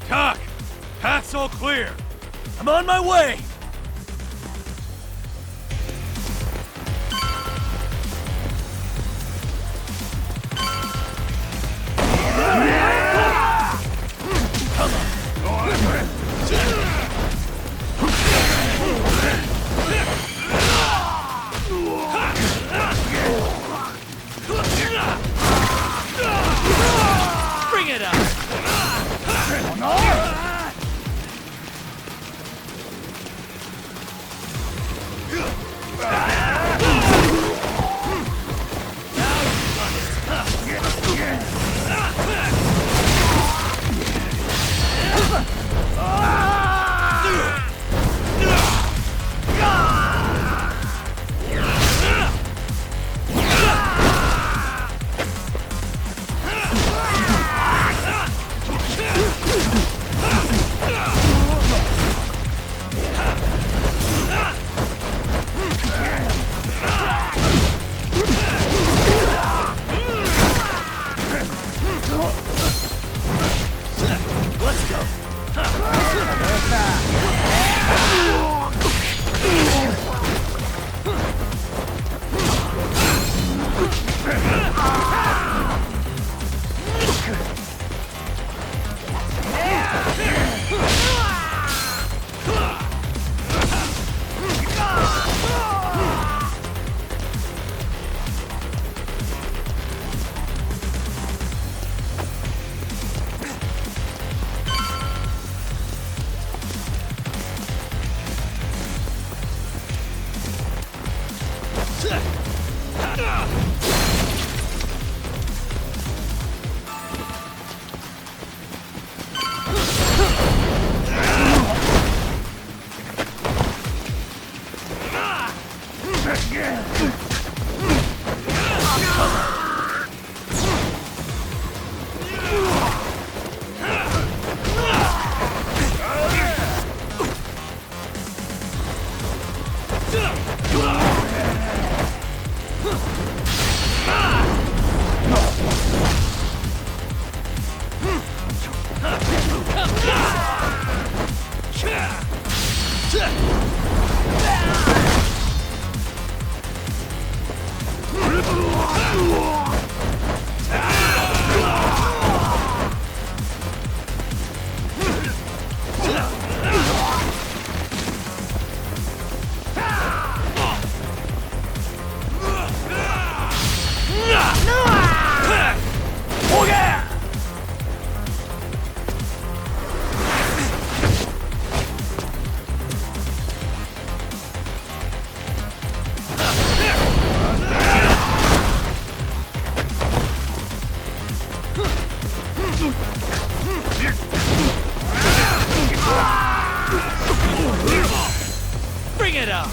Talk! Path's all clear. I'm on my way! Bring it up! Bring it up!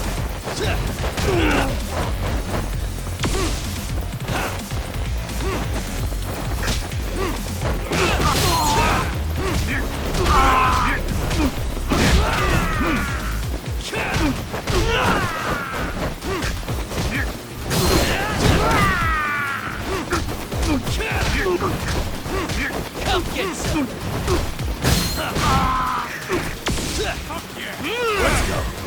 Come get some! Let's go!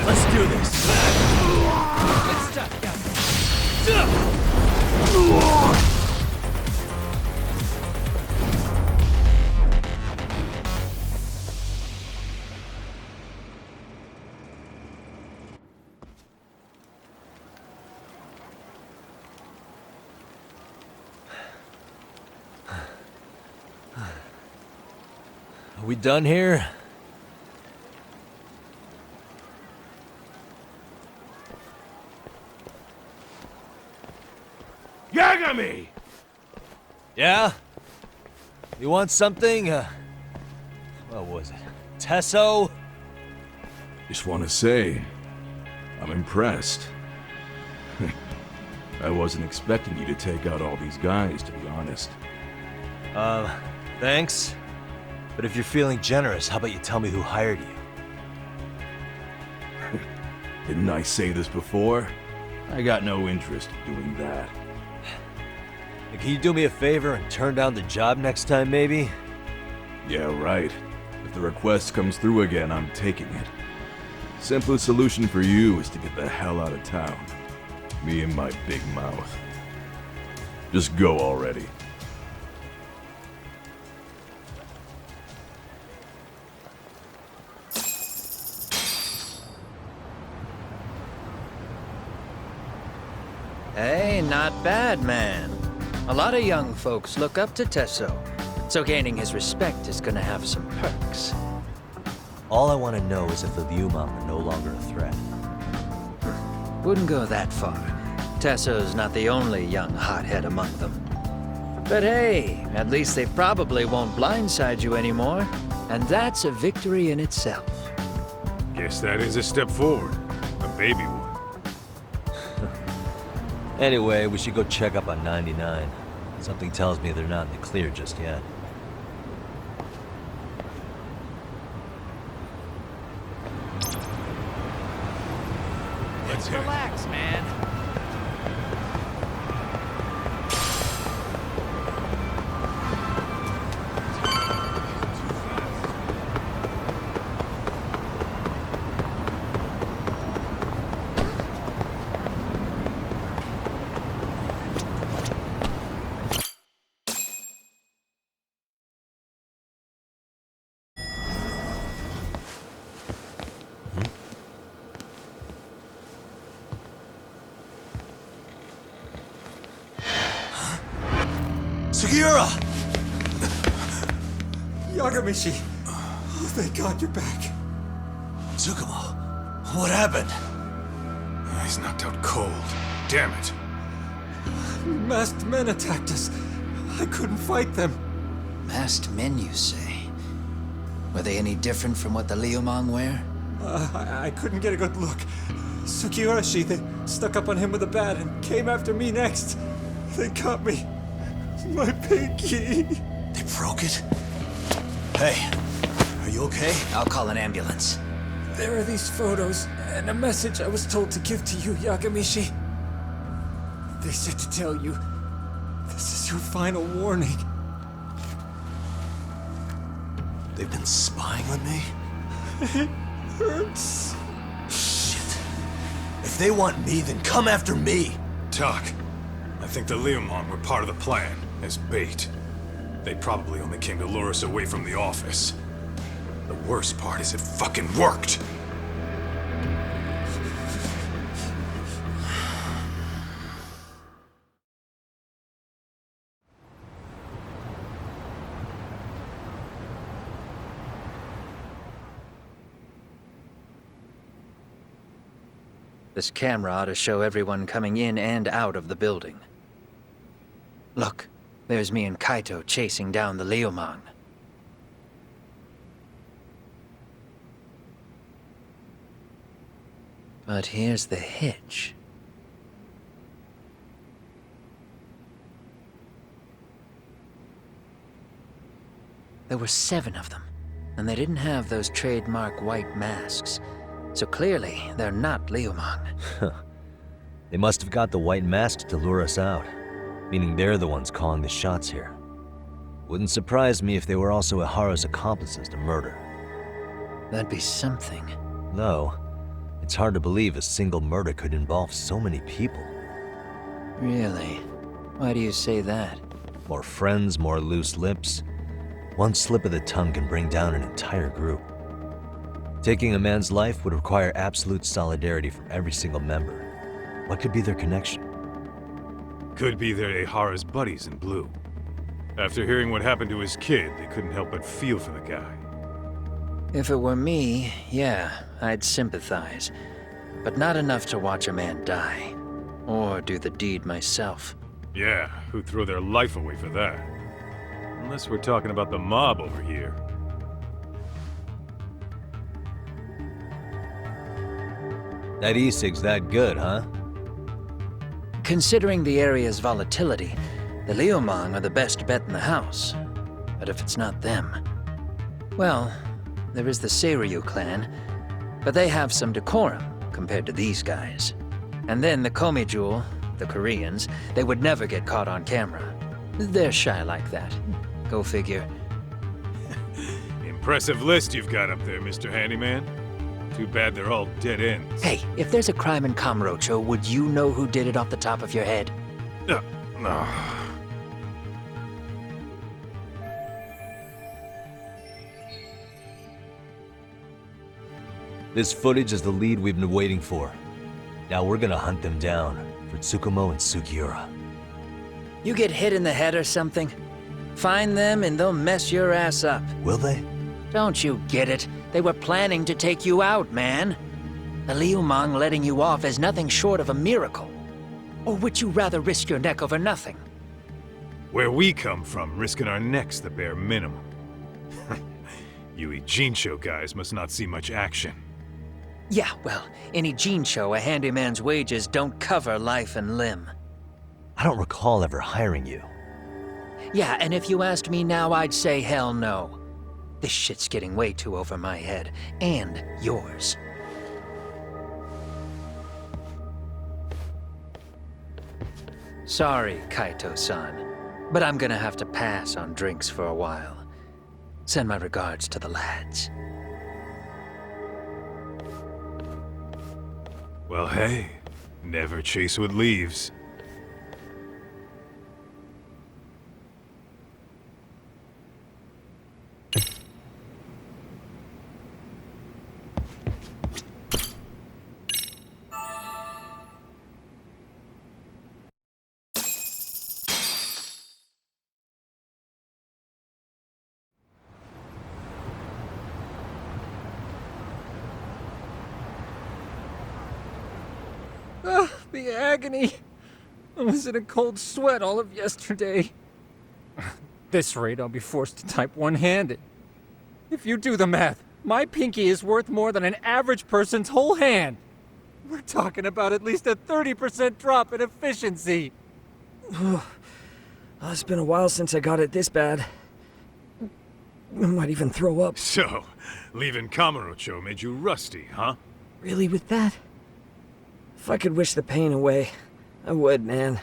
Let's do this. Are we done here? Yagami! Yeah? You want something? What was it? Tesso? Just want to say, I'm impressed. I wasn't expecting you to take out all these guys, to be honest. Thanks. But if you're feeling generous, how about you tell me who hired you? Didn't I say this before? I got no interest in doing that. Can you do me a favor and turn down the job next time, maybe? Yeah, right. If the request comes through again, I'm taking it. Simplest solution for you is to get the hell out of town. Me and my big mouth. Just go already. Hey, not bad, man. A lot of young folks look up to Tesso, so gaining his respect is gonna have some perks. All I want to know is if the Liumang are no longer a threat. Wouldn't go that far. Tesso's not the only young hothead among them. But hey, at least they probably won't blindside you anymore, and that's a victory in itself. Guess that is a step forward. A baby one. Anyway, we should go check up on 99. Something tells me they're not in the clear just yet. Let's hit it. Relax, man. Sugiura! Yagamishi! Oh, thank God you're back. Tsukumo, what happened? He's knocked out cold. Damn it. Masked men attacked us. I couldn't fight them. Masked men, you say? Were they any different from what the Liumang wear? I couldn't get a good look. Sugiurashi, they stuck up on him with a bat and came after me next. They got me. My pinky. They broke it? Hey, are you okay? I'll call an ambulance. There are these photos and a message I was told to give to you, Yagamishi. They said to tell you, this is your final warning. They've been spying on me? It hurts. Shit. If they want me, then come after me! Talk. I think the Liumang were part of the plan, as bait. They probably only came to lure us away from the office. The worst part is it fucking worked! This camera ought to show everyone coming in and out of the building. Look, there's me and Kaito chasing down the Liumang. But here's the hitch. There were 7 of them, and they didn't have those trademark white masks. So clearly, they're not Liumang. They must have got the white masks to lure us out. Meaning they're the ones calling the shots here. Wouldn't surprise me if they were also Ihara's accomplices to murder. That'd be something. Though, it's hard to believe a single murder could involve so many people. Really? Why do you say that? More friends, more loose lips. One slip of the tongue can bring down an entire group. Taking a man's life would require absolute solidarity from every single member. What could be their connection? Could be they're Ihara's buddies in blue. After hearing what happened to his kid, they couldn't help but feel for the guy. If it were me, yeah, I'd sympathize. But not enough to watch a man die. Or do the deed myself. Yeah, who'd throw their life away for that? Unless we're talking about the mob over here. That e-cig's that good, huh? Considering the area's volatility, the Liumang are the best bet in the house. But if it's not them... Well, there is the Seiryu clan, but they have some decorum compared to these guys. And then the Komijul, the Koreans, they would never get caught on camera. They're shy like that. Go figure. Impressive list you've got up there, Mr. Handyman. Too bad they're all dead ends. Hey, if there's a crime in Kamurocho, would you know who did it off the top of your head? No. This footage is the lead we've been waiting for. Now we're gonna hunt them down for Tsukumo and Sugiura. You get hit in the head or something? Find them and they'll mess your ass up. Will they? Don't you get it? They were planning to take you out, man. The Liumang letting you off is nothing short of a miracle. Or would you rather risk your neck over nothing? Where we come from, risking our necks the bare minimum. You Ijincho guys must not see much action. Yeah, well, in Ijincho, a handyman's wages don't cover life and limb. I don't recall ever hiring you. Yeah, and if you asked me now, I'd say hell no. This shit's getting way too over my head. And yours. Sorry, Kaito-san, but I'm gonna have to pass on drinks for a while. Send my regards to the lads. Well, hey, never chase what leaves. The agony! I was in a cold sweat all of yesterday. This rate, I'll be forced to type one-handed. If you do the math, my pinky is worth more than an average person's whole hand. We're talking about at least a 30% drop in efficiency. It's been a while since I got it this bad. I might even throw up. So, leaving Kamurocho made you rusty, huh? Really, with that? If I could wish the pain away, I would, man.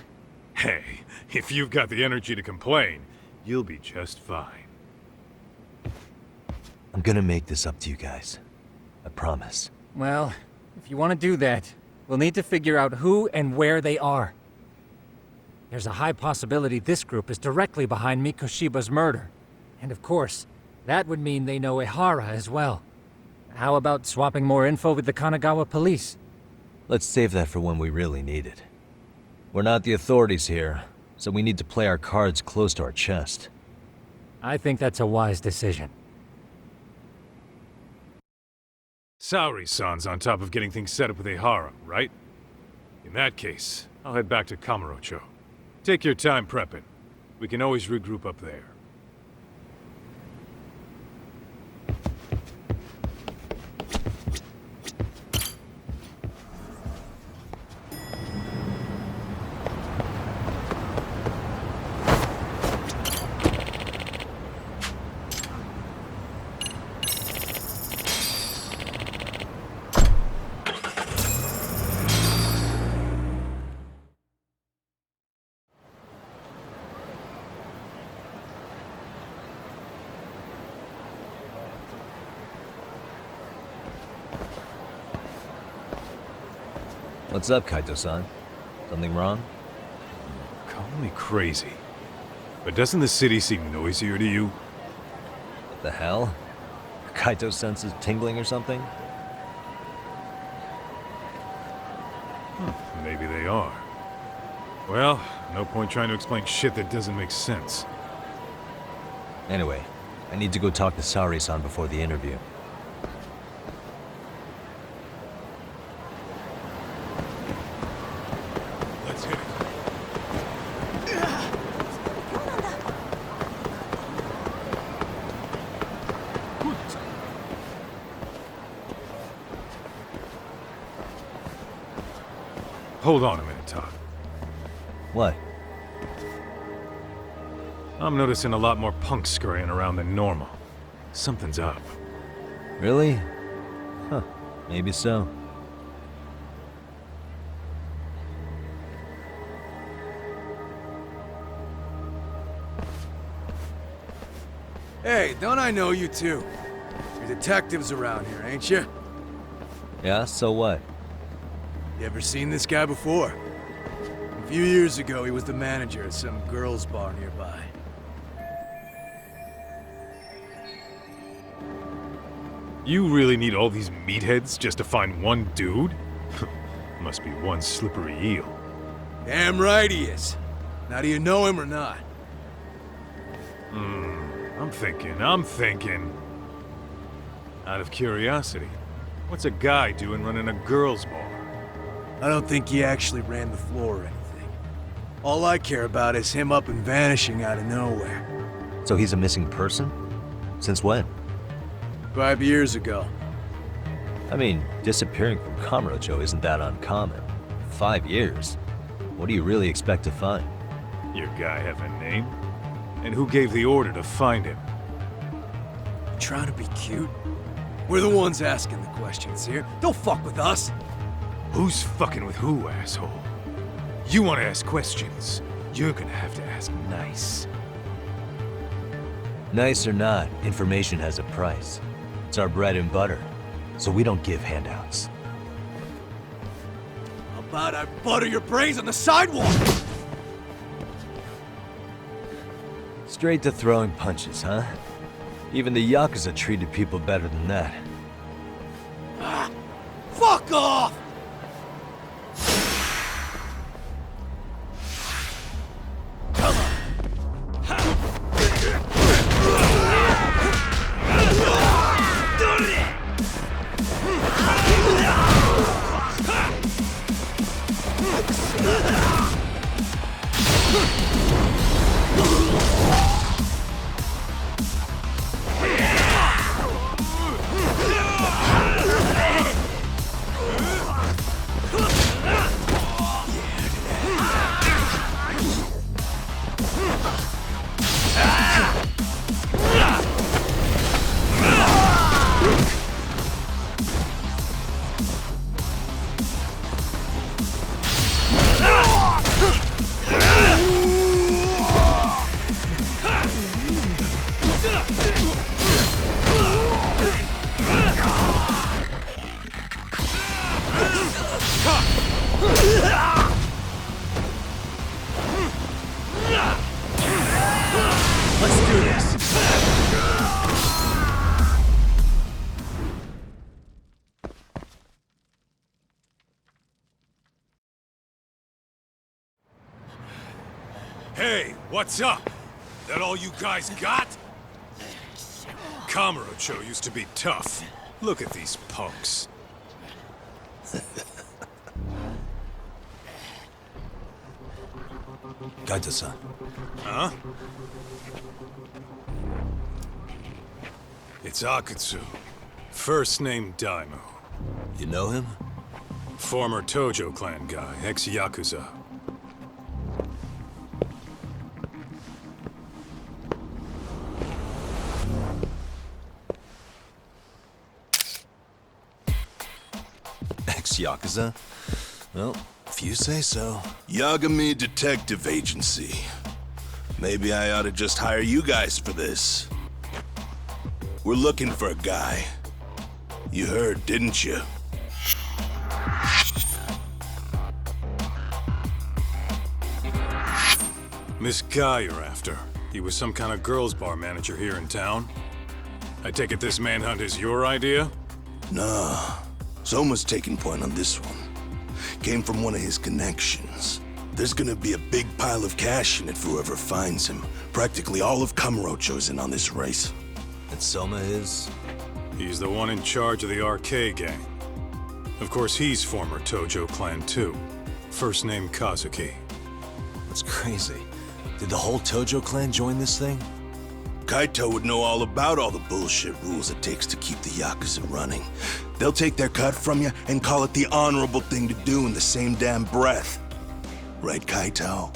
Hey, if you've got the energy to complain, you'll be just fine. I'm gonna make this up to you guys. I promise. Well, if you want to do that, we'll need to figure out who and where they are. There's a high possibility this group is directly behind Mikoshiba's murder. And of course, that would mean they know Ihara as well. How about swapping more info with the Kanagawa police? Let's save that for when we really need it. We're not the authorities here, so we need to play our cards close to our chest. I think that's a wise decision. Saori-san's on top of getting things set up with Ihara, right? In that case, I'll head back to Kamurocho. Take your time prepping. We can always regroup up there. What's up, Kaito-san? Something wrong? Call me crazy, but doesn't the city seem noisier to you? What the hell? Kaito's senses tingling or something? Maybe they are. Well, no point trying to explain shit that doesn't make sense. Anyway, I need to go talk to Sari-san before the interview. Let's hit it. Hold on a minute, Todd. What? I'm noticing a lot more punks scurrying around than normal. Something's up. Really? Huh. Maybe so. Hey, don't I know you two? You're detectives around here, ain't you? Yeah, so what? You ever seen this guy before? A few years ago, he was the manager at some girls' bar nearby. You really need all these meatheads just to find one dude? Must be one slippery eel. Damn right he is. Now, do you know him or not? I'm thinking. Out of curiosity, what's a guy doing running a girls' bar? I don't think he actually ran the floor or anything. All I care about is him up and vanishing out of nowhere. So he's a missing person? Since when? 5 years ago. I mean, disappearing from Kamurocho isn't that uncommon. 5 years? What do you really expect to find? Your guy have a name? And who gave the order to find him? You trying to be cute? We're the ones asking the questions here. Don't fuck with us. Who's fucking with who, asshole? You want to ask questions? You're gonna have to ask nice. Nice or not, information has a price. It's our bread and butter, so we don't give handouts. How about I butter your brains on the sidewalk? Straight to throwing punches, huh? Even the Yakuza treated people better than that. Fuck off! Let's do this. Hey, what's up? That all you guys got? Kamurocho used to be tough. Look at these punks. Kaito-san. Huh? It's Akutsu. First name Daimyo. You know him? Former Tojo clan guy, ex-Yakuza. Ex-Yakuza? Well, if you say so. Yagami Detective Agency. Maybe I ought to just hire you guys for this. We're looking for a guy. You heard, didn't you? This guy you're after, he was some kind of girls' bar manager here in town? I take it this manhunt is your idea? Nah. Soma's taking point on this one. Came from one of his connections. There's gonna be a big pile of cash in it for whoever finds him. Practically all of Kamurocho's in on this race. And Soma is? He's the one in charge of the RK gang. Of course, he's former Tojo clan too. First name Kazuki. That's crazy. Did the whole Tojo clan join this thing? Kaito would know all about all the bullshit rules it takes to keep the Yakuza running. They'll take their cut from you and call it the honorable thing to do in the same damn breath. Right, Kaito?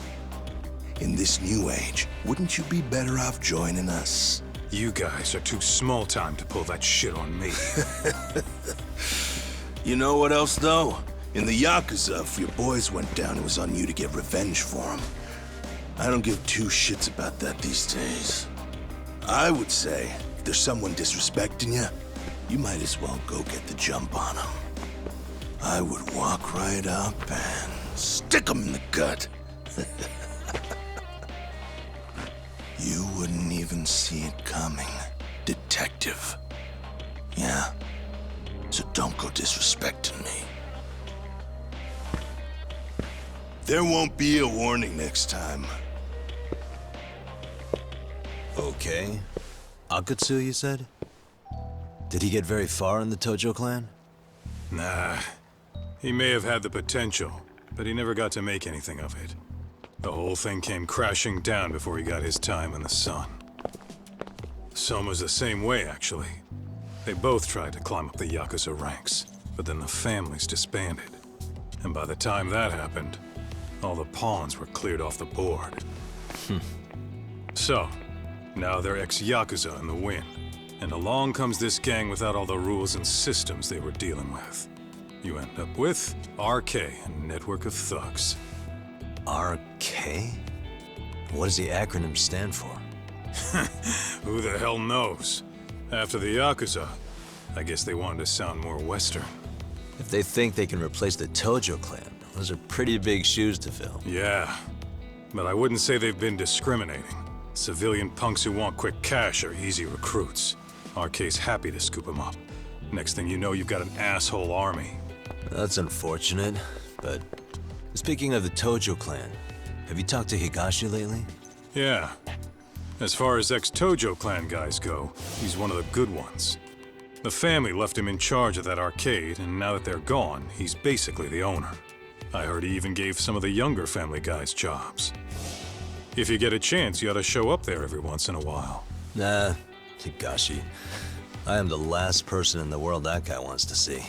In this new age, wouldn't you be better off joining us? You guys are too small time to pull that shit on me. You know what else, though? In the Yakuza, if your boys went down, it was on you to get revenge for them. I don't give two shits about that these days. I would say, if there's someone disrespecting you, you might as well go get the jump on them. I would walk right up and stick them in the gut. You wouldn't even see it coming, detective. Yeah? So don't go disrespecting me. There won't be a warning next time. Okay. Akutsu, you said? Did he get very far in the Tojo clan? Nah. He may have had the potential, but he never got to make anything of it. The whole thing came crashing down before he got his time in the sun. Soma's the same way, actually. They both tried to climb up the Yakuza ranks, but then the families disbanded. And by the time that happened, all the pawns were cleared off the board. So, now they're ex-Yakuza in the wind. And along comes this gang without all the rules and systems they were dealing with. You end up with RK, a network of thugs. RK? What does the acronym stand for? Who the hell knows? After the Yakuza, I guess they wanted to sound more Western. If they think they can replace the Tojo clan, those are pretty big shoes to fill. Yeah, but I wouldn't say they've been discriminating. Civilian punks who want quick cash are easy recruits. RK's happy to scoop them up. Next thing you know, you've got an asshole army. That's unfortunate, but speaking of the Tojo clan, have you talked to Higashi lately? Yeah. As far as ex-Tojo clan guys go, he's one of the good ones. The family left him in charge of that arcade, and now that they're gone, he's basically the owner. I heard he even gave some of the younger family guys jobs. If you get a chance, you ought to show up there every once in a while. Nah, Higashi. I am the last person in the world that guy wants to see.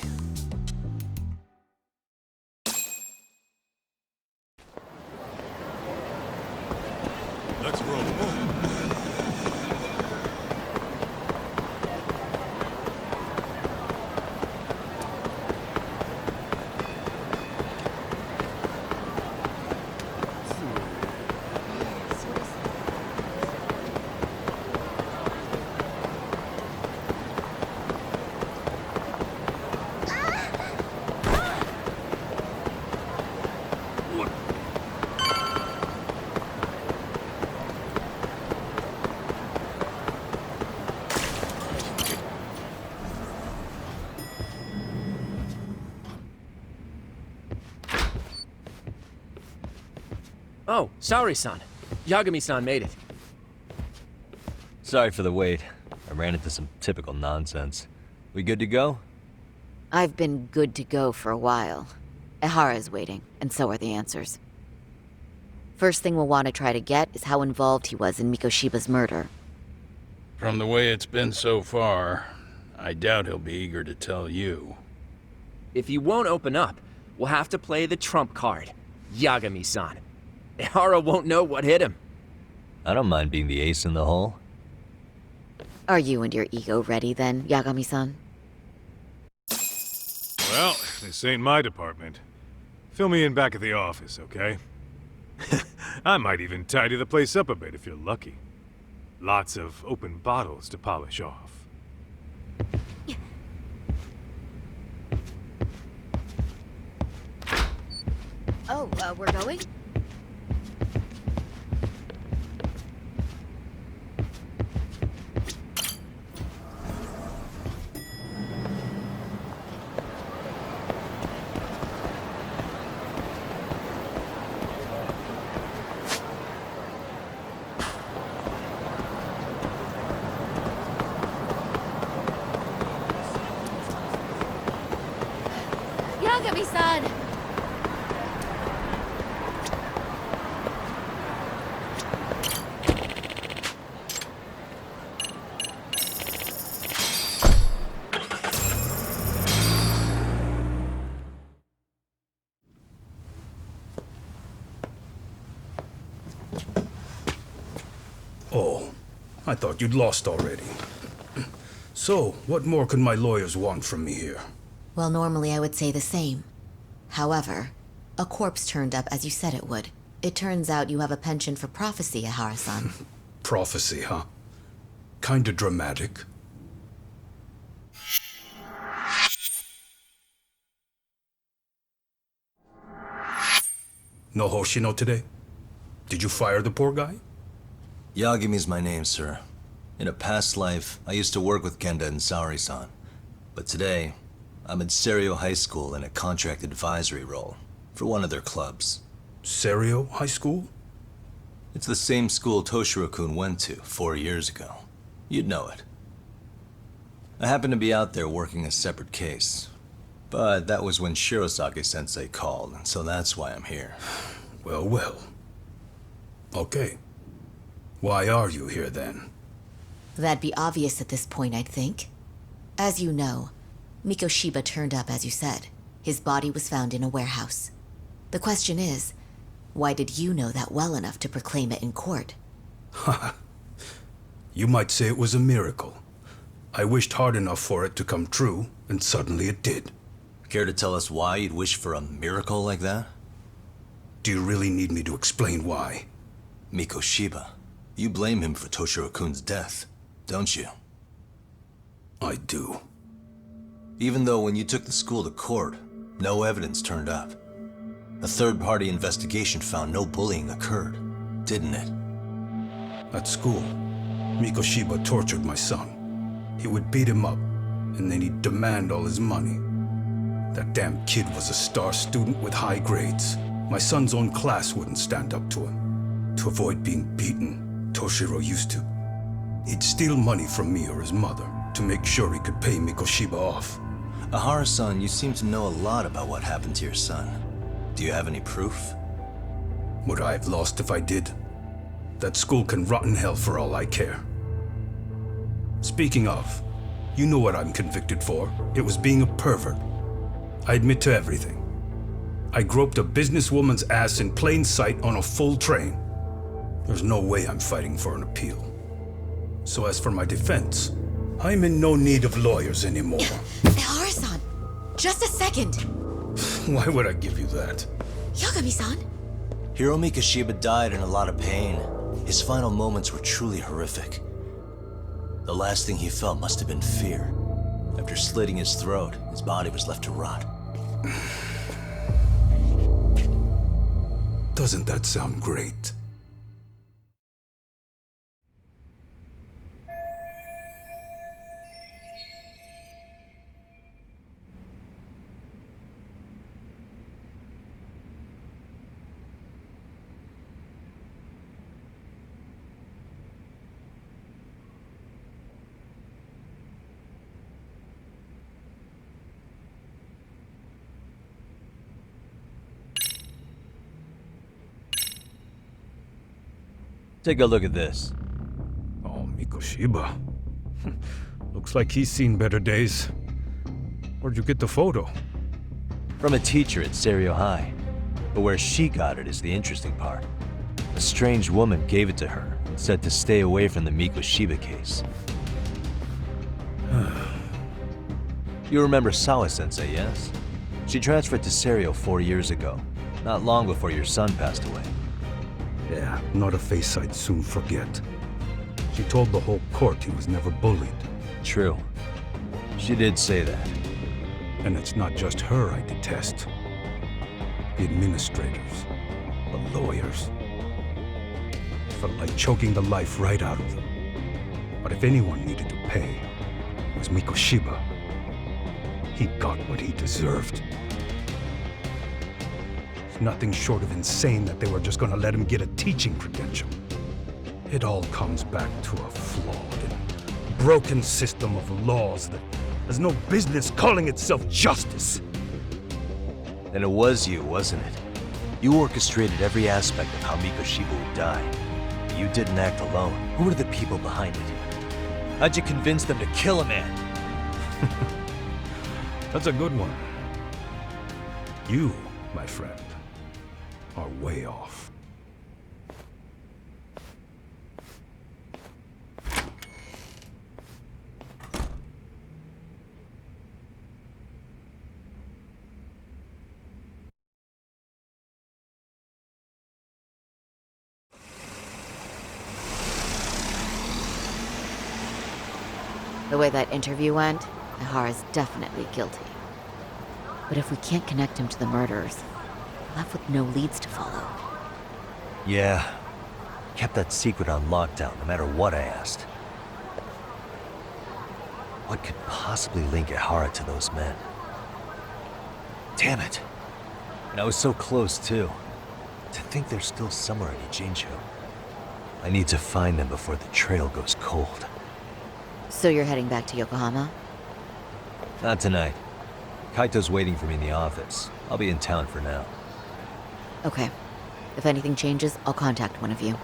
Let's roll. Oh, sorry, son. Yagami-san made it. Sorry for the wait. I ran into some typical nonsense. We good to go? I've been good to go for a while. Ehara's waiting, and so are the answers. First thing we'll want to try to get is how involved he was in Mikoshiba's murder. From the way it's been so far, I doubt he'll be eager to tell you. If he won't open up, we'll have to play the trump card. Yagami-san. Ehara won't know what hit him. I don't mind being the ace in the hole. Are you and your ego ready then, Yagami-san? Well, this ain't my department. Fill me in back at the office, okay? I might even tidy the place up a bit if you're lucky. Lots of open bottles to polish off. Oh, we're going? Yagami-san! Oh, I thought you'd lost already. So, what more could my lawyers want from me here? Well, normally I would say the same. However, a corpse turned up as you said it would. It turns out you have a penchant for prophecy, Ehara-san. Prophecy, huh? Kinda dramatic. No Hoshino today? Did you fire the poor guy? Yagami's my name, sir. In a past life, I used to work with Kenda and Saori-san. But today, I'm at Serio High School in a contract advisory role for one of their clubs. Serio High School? It's the same school Toshiro-kun went to 4 years ago. You'd know it. I happened to be out there working a separate case. But that was when Shirosake-sensei called, so that's why I'm here. Well, well. Okay. Why are you here then? That'd be obvious at this point, I'd think. As you know, Mikoshiba turned up as you said. His body was found in a warehouse. The question is, why did you know that well enough to proclaim it in court? Haha. You might say it was a miracle. I wished hard enough for it to come true, and suddenly it did. Care to tell us why you'd wish for a miracle like that? Do you really need me to explain why? Mikoshiba. You blame him for Toshiro-kun's death, don't you? I do. Even though when you took the school to court, no evidence turned up. A third-party investigation found no bullying occurred, didn't it? At school, Mikoshiba tortured my son. He would beat him up, and then he'd demand all his money. That damn kid was a star student with high grades. My son's own class wouldn't stand up to him. To avoid being beaten, Toshiro used to. He'd steal money from me or his mother to make sure he could pay Mikoshiba off. Ehara-san, you seem to know a lot about what happened to your son. Do you have any proof? Would I have lost if I did? That school can rot in hell for all I care. Speaking of, you know what I'm convicted for. It was being a pervert. I admit to everything. I groped a businesswoman's ass in plain sight on a full train. There's no way I'm fighting for an appeal. So as for my defense, I'm in no need of lawyers anymore. Ehara-san, just a second. Why would I give you that? Yagami-san? Hiro Mikoshiba died in a lot of pain. His final moments were truly horrific. The last thing he felt must have been fear. After slitting his throat, his body was left to rot. Doesn't that sound great? Take a look at this. Oh, Mikoshiba. Looks like he's seen better days. Where'd you get the photo? From a teacher at Serio High. But where she got it is the interesting part. A strange woman gave it to her and said to stay away from the Mikoshiba case. You remember Sawa-sensei, yes? She transferred to Serio 4 years ago, not long before your son passed away. Yeah, not a face I'd soon forget. She told the whole court he was never bullied. True. She did say that. And it's not just her I detest. The administrators, the lawyers. Felt like choking the life right out of them. But if anyone needed to pay, it was Mikoshiba. He got what he deserved. It's nothing short of insane that they were just gonna let him get a teaching credential. It all comes back to a flawed and broken system of laws that has no business calling itself justice. Then it was you, wasn't it? You orchestrated every aspect of how Mikoshiba would die. You didn't act alone. Who were the people behind it? How'd you convince them to kill a man? That's a good one. You, my friend, are way off. The way that interview went, Ihara's definitely guilty. But if we can't connect him to the murderers, we're left with no leads to follow. Yeah. Kept that secret on lockdown, no matter what I asked. What could possibly link Ihara to those men? Damn it. And I was so close, too. To think they're still somewhere in Ijincho. I need to find them before the trail goes cold. So you're heading back to Yokohama? Not tonight. Kaito's waiting for me in the office. I'll be in town for now. Okay. If anything changes, I'll contact one of you.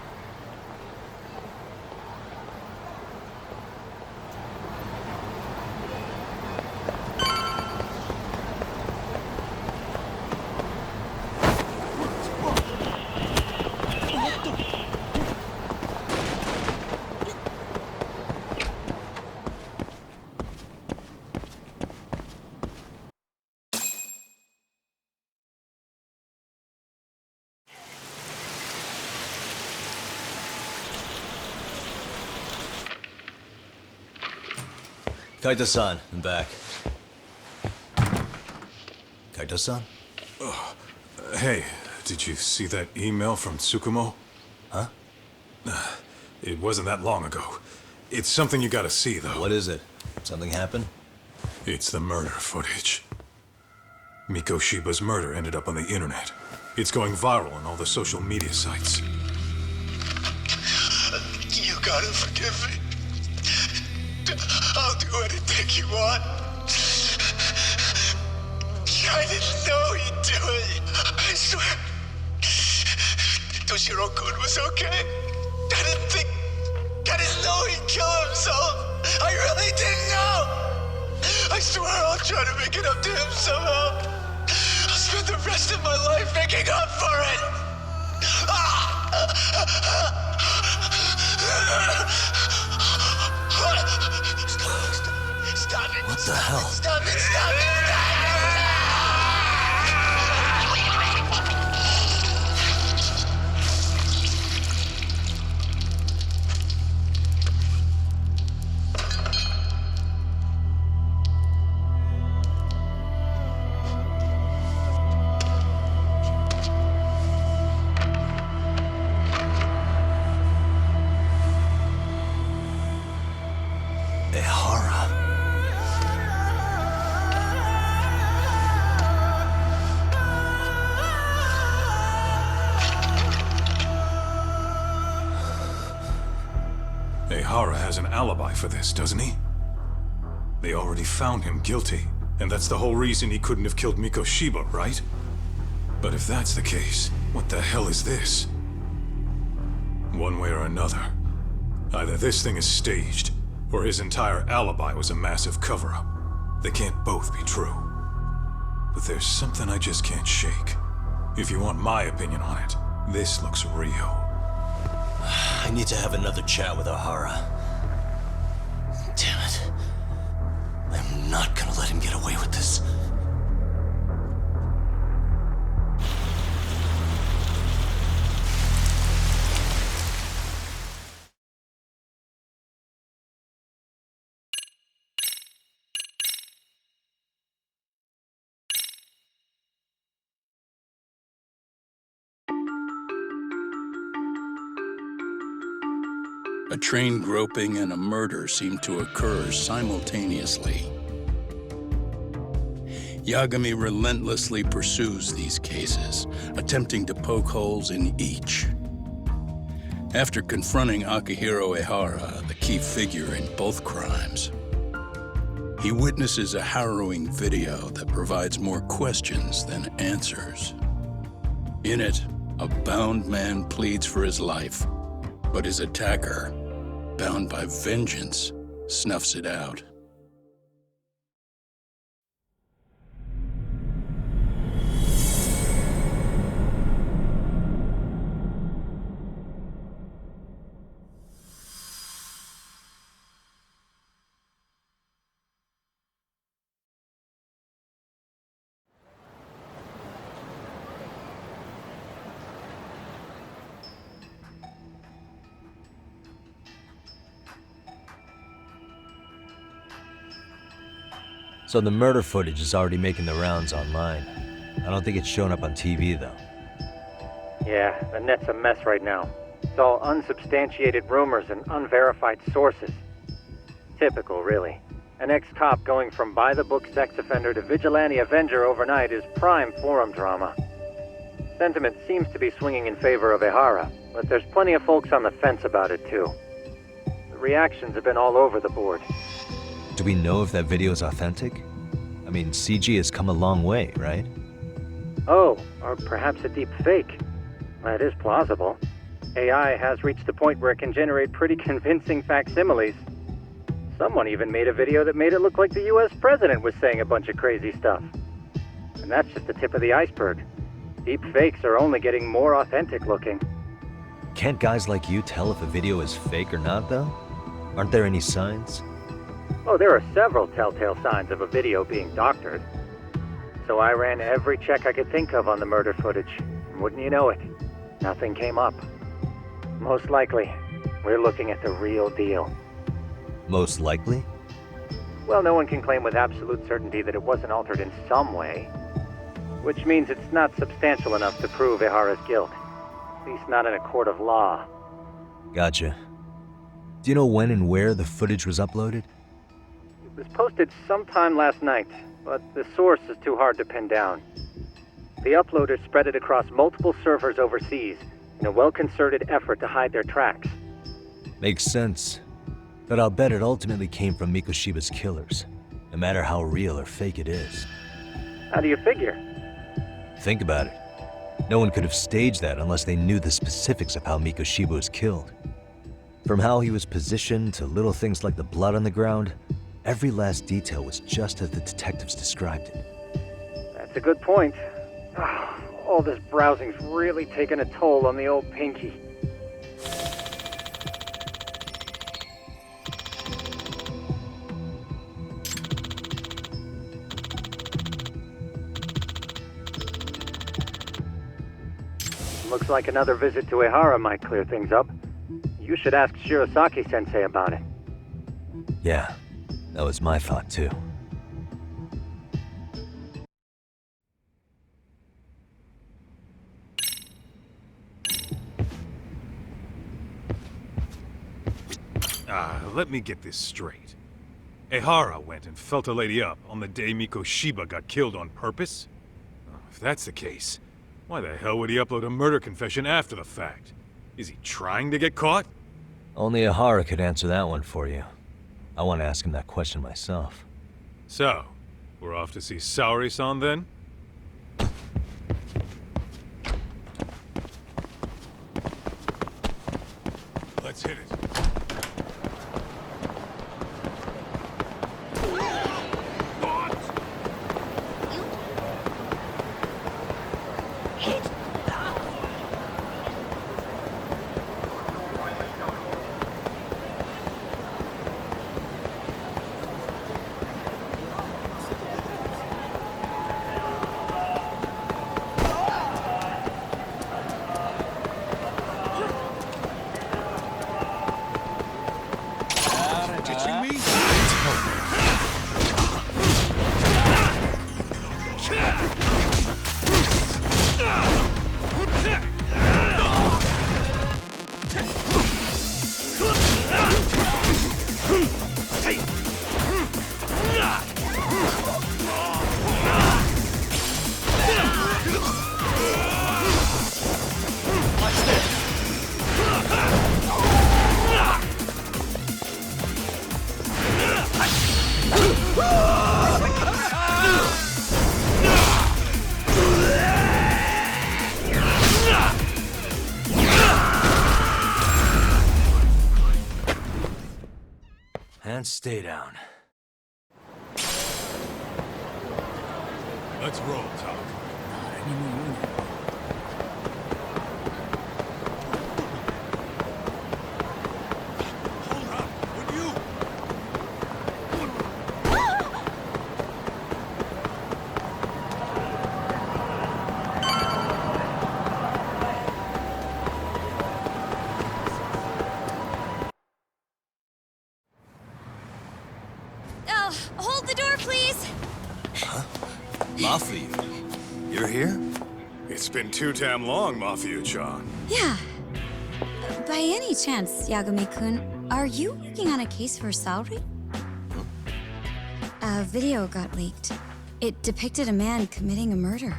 Kaito-san, I'm back. Kaito-san? Hey, did you see that email from Tsukumo? Huh? It wasn't that long ago. It's something you gotta see, though. What is it? Something happened? It's the murder footage. Mikoshiba's murder ended up on the internet. It's going viral on all the social media sites. You gotta forgive me. I'll do anything you want. I didn't know he'd do it. I swear. Toshiro-kun was okay. I didn't know he'd kill himself. I really didn't know. I swear I'll try to make it up to him somehow. I'll spend the rest of my life making up for it. Stop it! What the hell? Stop it! Stop it! Ihara has an alibi for this, doesn't he? They already found him guilty, and that's the whole reason he couldn't have killed Mikoshiba, right? But if that's the case, what the hell is this? One way or another, either this thing is staged, or his entire alibi was a massive cover-up. They can't both be true. But there's something I just can't shake. If you want my opinion on it, this looks real. I need to have another chat with Ihara. Damn it. I'm not gonna let him get away with this. A train groping and a murder seem to occur simultaneously. Yagami relentlessly pursues these cases, attempting to poke holes in each. After confronting Akihiro Ihara, the key figure in both crimes, He witnesses a harrowing video that provides more questions than answers. In it, a bound man pleads for his life, but his attacker, bound by vengeance, snuffs it out. So the murder footage is already making the rounds online. I don't think it's showing up on TV, though. Yeah, the net's a mess right now. It's all unsubstantiated rumors and unverified sources. Typical, really. An ex-cop going from by-the-book sex offender to vigilante avenger overnight is prime forum drama. Sentiment seems to be swinging in favor of Ehara, but there's plenty of folks on the fence about it, too. The reactions have been all over the board. Do we know if that video is authentic? I mean, CG has come a long way, right? Oh, or perhaps a deep fake. That is plausible. AI has reached the point where it can generate pretty convincing facsimiles. Someone even made a video that made it look like the US president was saying a bunch of crazy stuff. And that's just the tip of the iceberg. Deep fakes are only getting more authentic looking. Can't guys like you tell if a video is fake or not, though? Aren't there any signs? Oh, there are several telltale signs of a video being doctored. So I ran every check I could think of on the murder footage. And wouldn't you know it, nothing came up. Most likely, we're looking at the real deal. Most likely? Well, no one can claim with absolute certainty that it wasn't altered in some way. Which means it's not substantial enough to prove Ehara's guilt. At least not in a court of law. Gotcha. Do you know when and where the footage was uploaded? It was posted sometime last night, but the source is too hard to pin down. The uploaders spread it across multiple servers overseas in a well-concerted effort to hide their tracks. Makes sense. But I'll bet it ultimately came from Mikoshiba's killers, no matter how real or fake it is. How do you figure? Think about it. No one could have staged that unless they knew the specifics of how Mikoshiba was killed. From how he was positioned to little things like the blood on the ground, every last detail was just as the detectives described it. That's a good point. All this browsing's really taken a toll on the old Pinky. Looks like another visit to Ehara might clear things up. You should ask Shirosaki-sensei about it. Yeah, that was my thought too. Let me get this straight. Ehara went and felt a lady up on the day Mikoshiba got killed on purpose? If that's the case, why the hell would he upload a murder confession after the fact? Is he trying to get caught? Only Ehara could answer that one for you. I want to ask him that question myself. So, we're off to see Saori-san then? Let's hit it. and stay down. Let's roll, Talk. Hold up, would you? Hold the door, please! Mafia, you're here? It's been too damn long, Mafia-chan. Yeah. By any chance, Yagami-kun, are you working on a case for Saori? A video got leaked. It depicted a man committing a murder.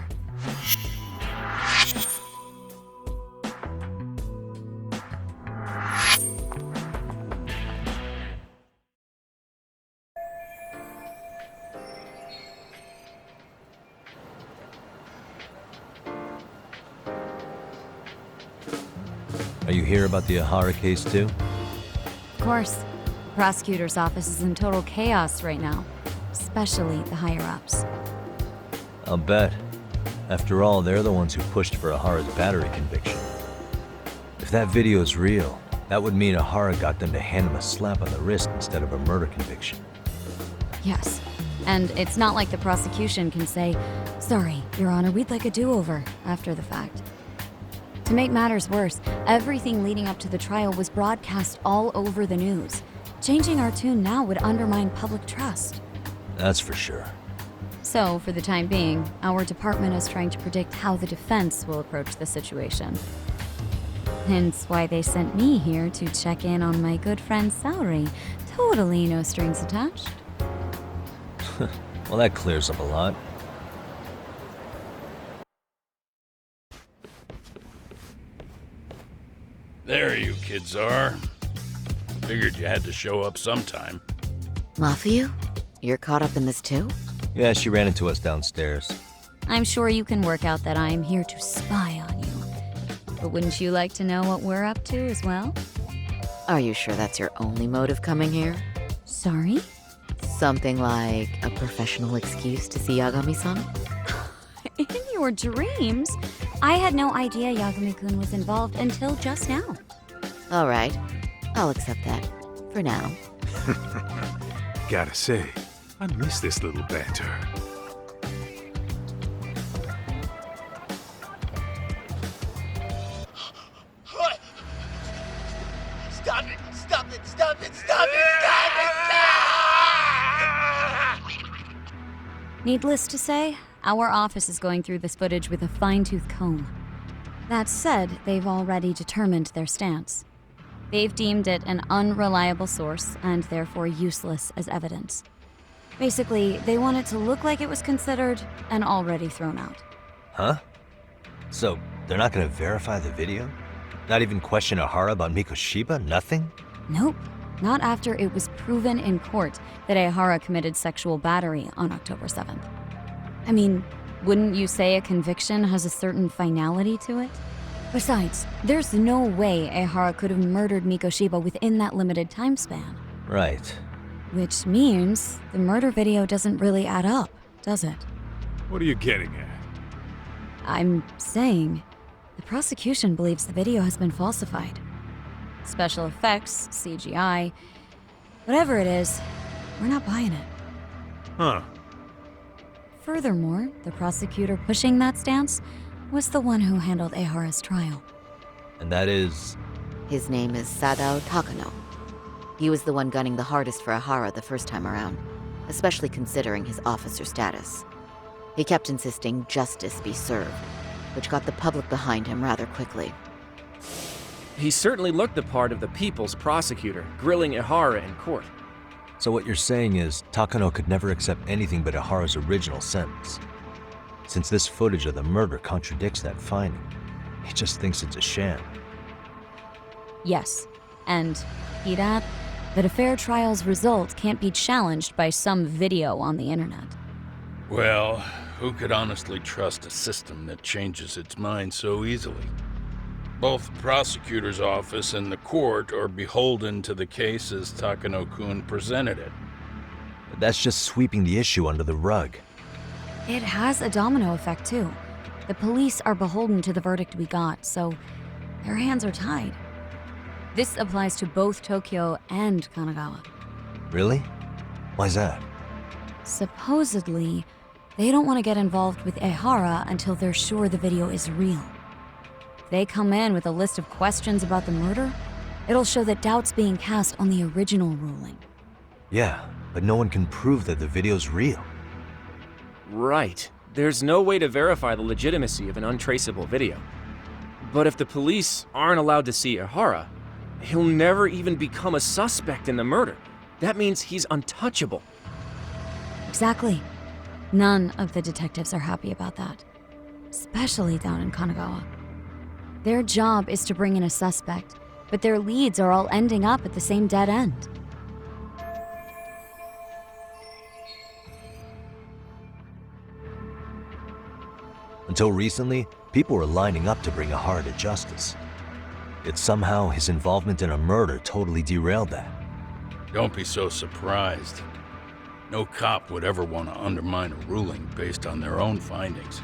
Are you here about the Ahara case too? Of course. The prosecutor's office is in total chaos right now, especially the higher-ups. I'll bet. After all, they're the ones who pushed for Ahara's battery conviction. If that video is real, that would mean Ahara got them to hand him a slap on the wrist instead of a murder conviction. Yes. And it's not like the prosecution can say, "Sorry, Your Honor, we'd like a do-over," after the fact. To make matters worse, everything leading up to the trial was broadcast all over the news. Changing our tune now would undermine public trust. That's for sure. So, for the time being, our department is trying to predict how the defense will approach the situation. Hence why they sent me here to check in on my good friend Saori. Totally no strings attached. Well, that clears up a lot. There you kids are. Figured you had to show up sometime. Mafia? You're caught up in this too? Yeah, she ran into us downstairs. I'm sure you can work out that I'm here to spy on you. But wouldn't you like to know what we're up to as well? Are you sure that's your only motive coming here? Sorry? Something like a professional excuse to see Yagami-san? In your dreams? I had no idea Yagami-kun was involved until just now. All right. I'll accept that. For now. Gotta say, I miss this little banter. Stop it! Stop it! Stop it! Stop it! Needless to say, our office is going through this footage with a fine-tooth comb. That said, they've already determined their stance. They've deemed it an unreliable source and therefore useless as evidence. Basically, they want it to look like it was considered and already thrown out. Huh? So, they're not gonna verify the video? Not even question Ahara about Mikoshiba? Nothing? Nope. Not after it was proven in court that Ahara committed sexual battery on October 7th. I mean, wouldn't you say a conviction has a certain finality to it? Besides, there's no way Ahara could have murdered Mikoshiba within that limited time span. Right. Which means the murder video doesn't really add up, does it? What are you getting at? I'm saying the prosecution believes the video has been falsified. Special effects, CGI, whatever it is, we're not buying it. Huh. Furthermore, the prosecutor pushing that stance was the one who handled Ahara's trial. And that is? His name is Sadao Takano. He was the one gunning the hardest for Ahara the first time around, especially considering his officer status. He kept insisting justice be served, which got the public behind him rather quickly. He certainly looked the part of the people's prosecutor, grilling Ahara in court. So what you're saying is, Takano could never accept anything but Ahara's original sentence. Since this footage of the murder contradicts that finding, he just thinks it's a sham. Yes, and he'd add that a fair trial's result can't be challenged by some video on the internet. Well, who could honestly trust a system that changes its mind so easily? Both the prosecutor's office and the court are beholden to the case as Takano-kun presented it. But that's just sweeping the issue under the rug. It has a domino effect, too. The police are beholden to the verdict we got, so their hands are tied. This applies to both Tokyo and Kanagawa. Really? Why's that? Supposedly, they don't want to get involved with Ehara until they're sure the video is real. If they come in with a list of questions about the murder, it'll show that doubt's being cast on the original ruling. Yeah, but no one can prove that the video's real. Right. There's no way to verify the legitimacy of an untraceable video. But if the police aren't allowed to see Ehara, he'll never even become a suspect in the murder. That means he's untouchable. Exactly. None of the detectives are happy about that. Especially down in Kanagawa. Their job is to bring in a suspect, but their leads are all ending up at the same dead end. Until recently, people were lining up to bring Ehara to justice. Yet somehow his involvement in a murder totally derailed that. Don't be so surprised. No cop would ever want to undermine a ruling based on their own findings.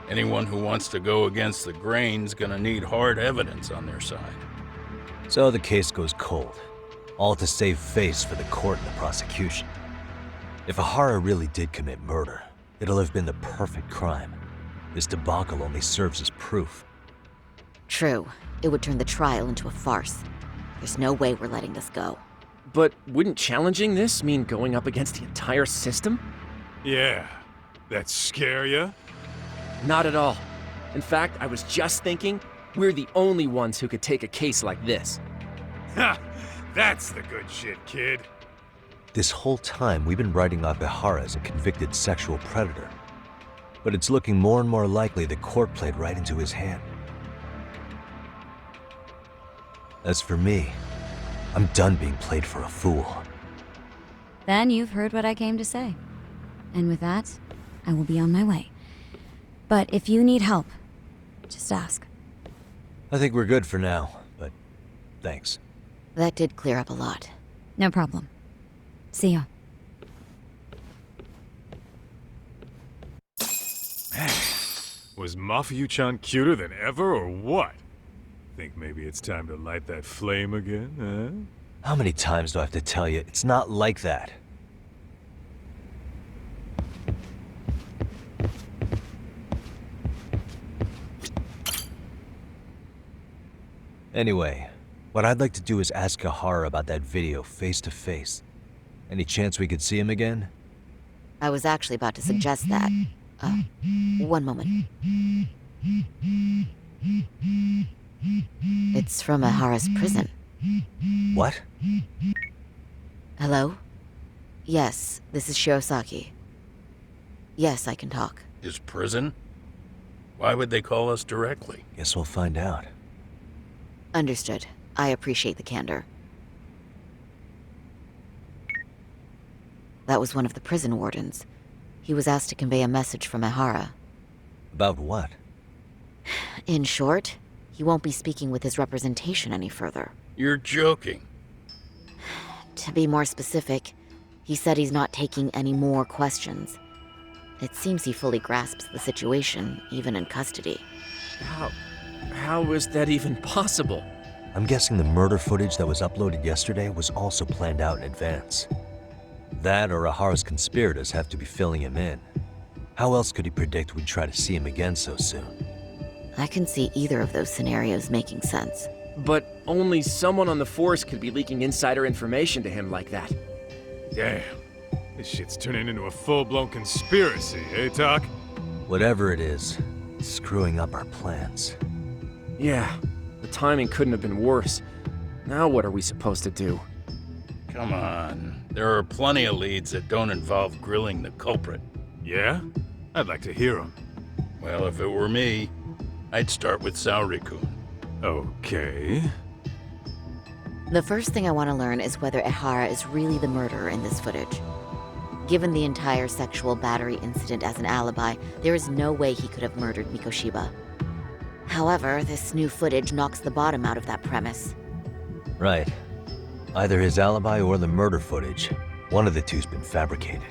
Anyone who wants to go against the grain's gonna need hard evidence on their side. So the case goes cold, all to save face for the court and the prosecution. If Ehara really did commit murder, it'll have been the perfect crime. This debacle only serves as proof. True. It would turn the trial into a farce. There's no way we're letting this go. But wouldn't challenging this mean going up against the entire system? Yeah. That scare ya? Not at all. In fact, I was just thinking, we're the only ones who could take a case like this. Ha! That's the good shit, kid. This whole time, we've been writing off Ehara as a convicted sexual predator. But it's looking more and more likely the court played right into his hand. As for me, I'm done being played for a fool. Then you've heard what I came to say. And with that, I will be on my way. But if you need help, just ask. I think we're good for now, but thanks. That did clear up a lot. No problem. See ya. Was Mafuyu-chan cuter than ever, or what? Think maybe it's time to light that flame again, huh? How many times do I have to tell you, it's not like that? Anyway, what I'd like to do is ask Ehara about that video face to face. Any chance we could see him again? I was actually about to suggest that. One moment. It's from Ehara's prison. What? Hello? Yes, this is Shirosaki. Yes, I can talk. His prison? Why would they call us directly? Guess we'll find out. Understood. I appreciate the candor. That was one of the prison wardens. He was asked to convey a message from Ehara. About what? In short, he won't be speaking with his representation any further. You're joking. To be more specific, he said he's not taking any more questions. It seems he fully grasps the situation, even in custody. How is that even possible? I'm guessing the murder footage that was uploaded yesterday was also planned out in advance. That or Ehara's conspirators have to be filling him in. How else could he predict we'd try to see him again so soon? I can see either of those scenarios making sense. But only someone on the force could be leaking insider information to him like that. Damn. This shit's turning into a full-blown conspiracy, eh, Talk? Whatever it is, it's screwing up our plans. Yeah, the timing couldn't have been worse. Now what are we supposed to do? Come on. There are plenty of leads that don't involve grilling the culprit. Yeah? I'd like to hear them. Well, if it were me, I'd start with Saori-kun. Okay. The first thing I want to learn is whether Ehara is really the murderer in this footage. Given the entire sexual battery incident as an alibi, there is no way he could have murdered Mikoshiba. However, this new footage knocks the bottom out of that premise. Right. Either his alibi or the murder footage. One of the two's been fabricated.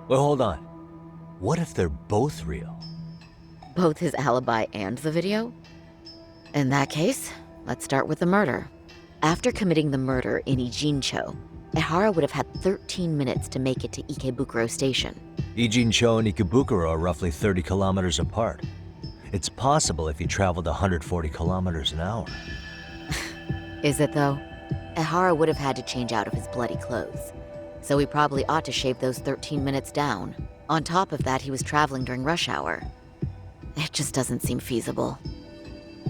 Well, hold on. What if they're both real? Both his alibi and the video? In that case, let's start with the murder. After committing the murder in Ijincho, Ehara would have had 13 minutes to make it to Ikebukuro Station. Ijincho and Ikebukuro are roughly 30 kilometers apart. It's possible if he traveled 140 kilometers an hour. Is it though? Ehara would have had to change out of his bloody clothes. So he probably ought to shave those 13 minutes down. On top of that, he was traveling during rush hour. It just doesn't seem feasible.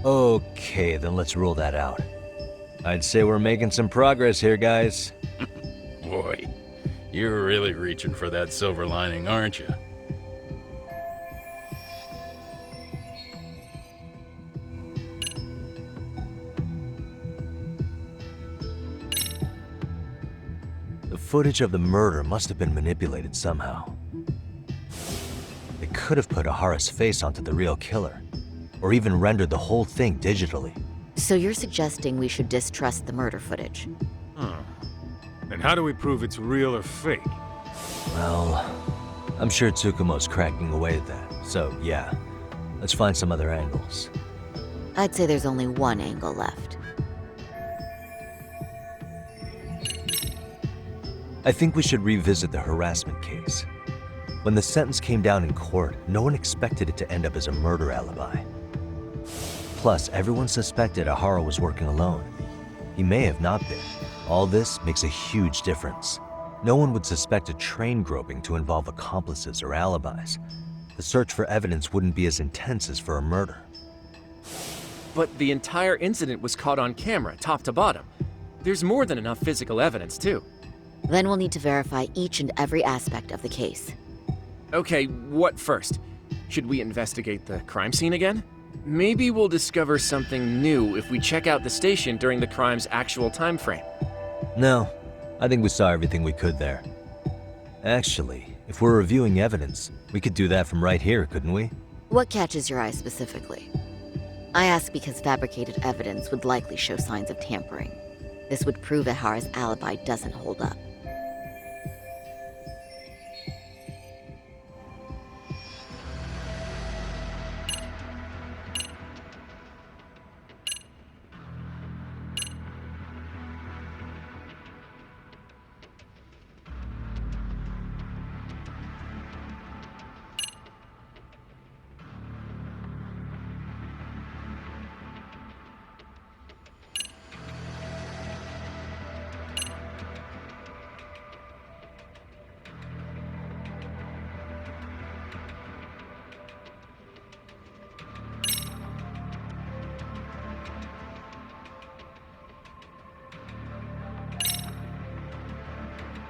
Okay, then let's rule that out. I'd say we're making some progress here, guys. Boy, you're really reaching for that silver lining, aren't you? The footage of the murder must have been manipulated somehow. They could have put Ahara's face onto the real killer, or even rendered the whole thing digitally. So you're suggesting we should distrust the murder footage? And how do we prove it's real or fake? Well, I'm sure Tsukumo's cracking away at that, so yeah. Let's find some other angles. I'd say there's only one angle left. I think we should revisit the harassment case. When the sentence came down in court, no one expected it to end up as a murder alibi. Plus, everyone suspected Ahara was working alone. He may have not been. All this makes a huge difference. No one would suspect a train groping to involve accomplices or alibis. The search for evidence wouldn't be as intense as for a murder. But the entire incident was caught on camera, top to bottom. There's more than enough physical evidence, too. Then we'll need to verify each and every aspect of the case. Okay, what first? Should we investigate the crime scene again? Maybe we'll discover something new if we check out the station during the crime's actual time frame. No, I think we saw everything we could there. Actually, if we're reviewing evidence, we could do that from right here, couldn't we? What catches your eye specifically? I ask because fabricated evidence would likely show signs of tampering. This would prove Ehara's alibi doesn't hold up.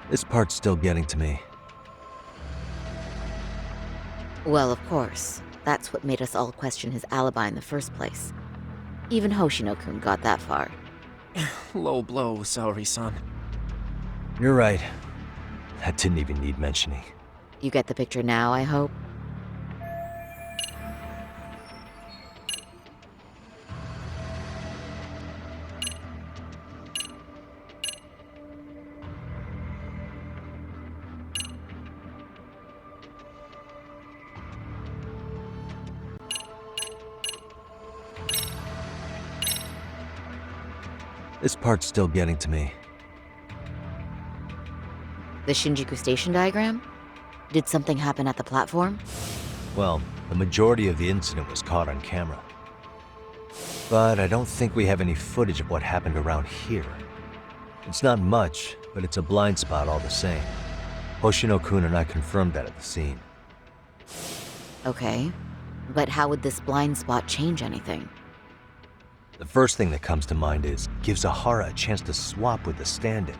This part's still getting to me. Well, of course. That's what made us all question his alibi in the first place. Even Hoshino-kun got that far. Low blow, Saori-san. You're right. That didn't even need mentioning. You get the picture now, I hope? This part's still getting to me. The Shinjuku Station diagram? Did something happen at the platform? Well, the majority of the incident was caught on camera. But I don't think we have any footage of what happened around here. It's not much, but it's a blind spot all the same. Hoshino-kun and I confirmed that at the scene. Okay, but how would this blind spot change anything? The first thing that comes to mind is, gives Ahara a chance to swap with the stand-in.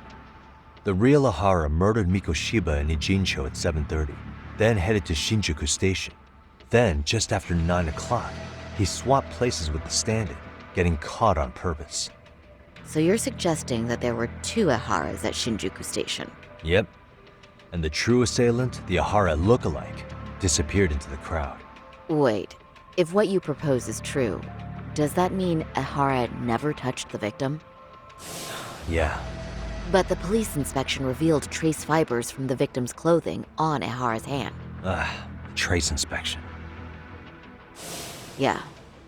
The real Ahara murdered Mikoshiba in Ijincho at 7:30, then headed to Shinjuku Station. Then, just after 9 o'clock, he swapped places with the stand-in, getting caught on purpose. So you're suggesting that there were 2 Aharas at Shinjuku Station? Yep. And the true assailant, the Ahara look-alike, disappeared into the crowd. Wait, if what you propose is true, does that mean Ahara never touched the victim? Yeah. But the police inspection revealed trace fibers from the victim's clothing on Ahara's hand. Trace inspection. Yeah,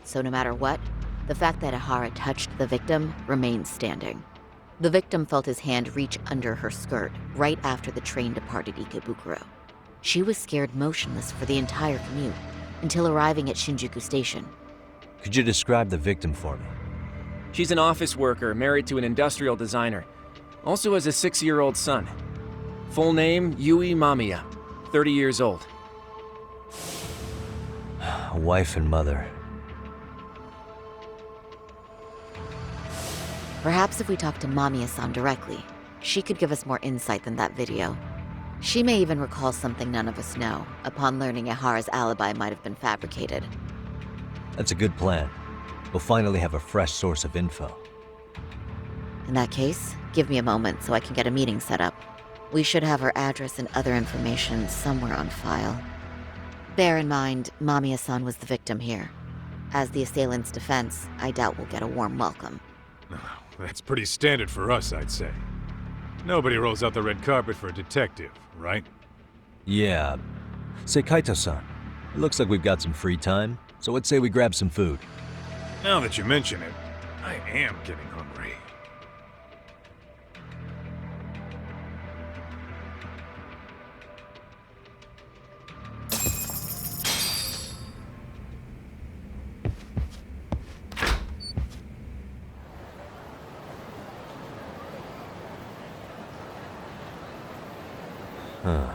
so no matter what, the fact that Ahara touched the victim remains standing. The victim felt his hand reach under her skirt right after the train departed Ikebukuro. She was scared motionless for the entire commute until arriving at Shinjuku Station. Could you describe the victim for me? She's an office worker married to an industrial designer. Also has a 6-year-old son. Full name, Yui Mamiya, 30 years old. A wife and mother. Perhaps if we talk to Mamiya-san directly, she could give us more insight than that video. She may even recall something none of us know, upon learning Ahara's alibi might have been fabricated. That's a good plan. We'll finally have a fresh source of info. In that case, give me a moment so I can get a meeting set up. We should have her address and other information somewhere on file. Bear in mind, Mamiya-san was the victim here. As the assailant's defense, I doubt we'll get a warm welcome. That's pretty standard for us, I'd say. Nobody rolls out the red carpet for a detective, right? Yeah. Say, Kaito-san, it looks like we've got some free time, so let's say we grab some food. Now that you mention it, I am getting hungry. Huh.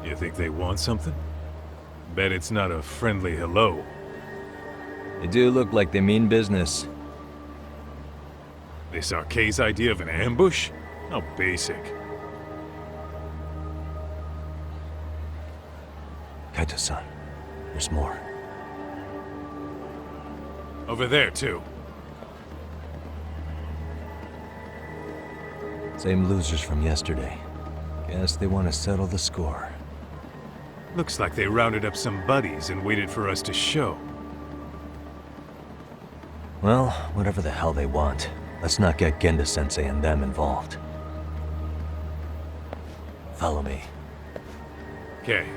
You think they want something? Bet it's not a friendly hello. They do look like they mean business. This Arcade's idea of an ambush? How basic. Kaito-san, there's more. Over there, too. Same losers from yesterday. Guess they want to settle the score. Looks like they rounded up some buddies and waited for us to show. Well, whatever the hell they want, let's not get Genda-sensei and them involved. Follow me. Okay.